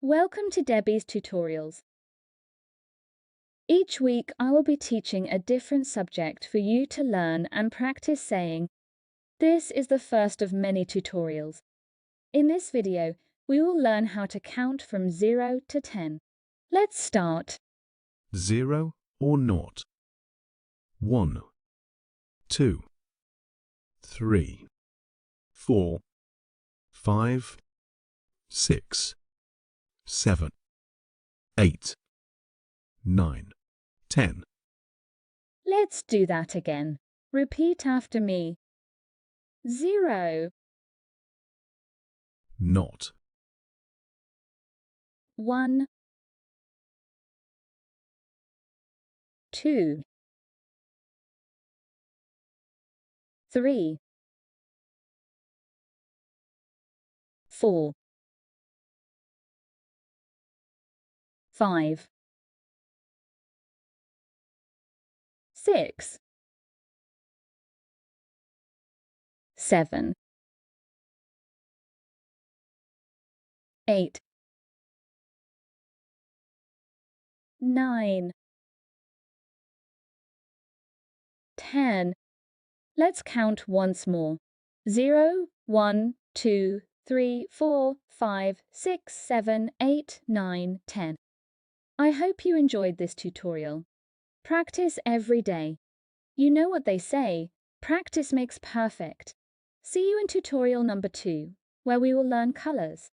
Welcome to Debbie's Tutorials. Each week I will be teaching a different subject for you to learn and practice saying. This is the first of many tutorials. In this video, we will learn how to count from 0 to 10. Let's start. 0 or naught. 1, 2, 3, 4, 5, 6, 7, 8, 9, 10. Let's do that again. Repeat after me. 0, Naught. 1, 2, 3, 4, 5, 6, 7, 8, 9, 10. Let's count once more. 0, 1, 2, 3, 4, 5, 6, 7, 8, 9, 10. I hope you enjoyed this tutorial. Practice every day. You know what they say, practice makes perfect. See you in tutorial number 2, where we will learn colors.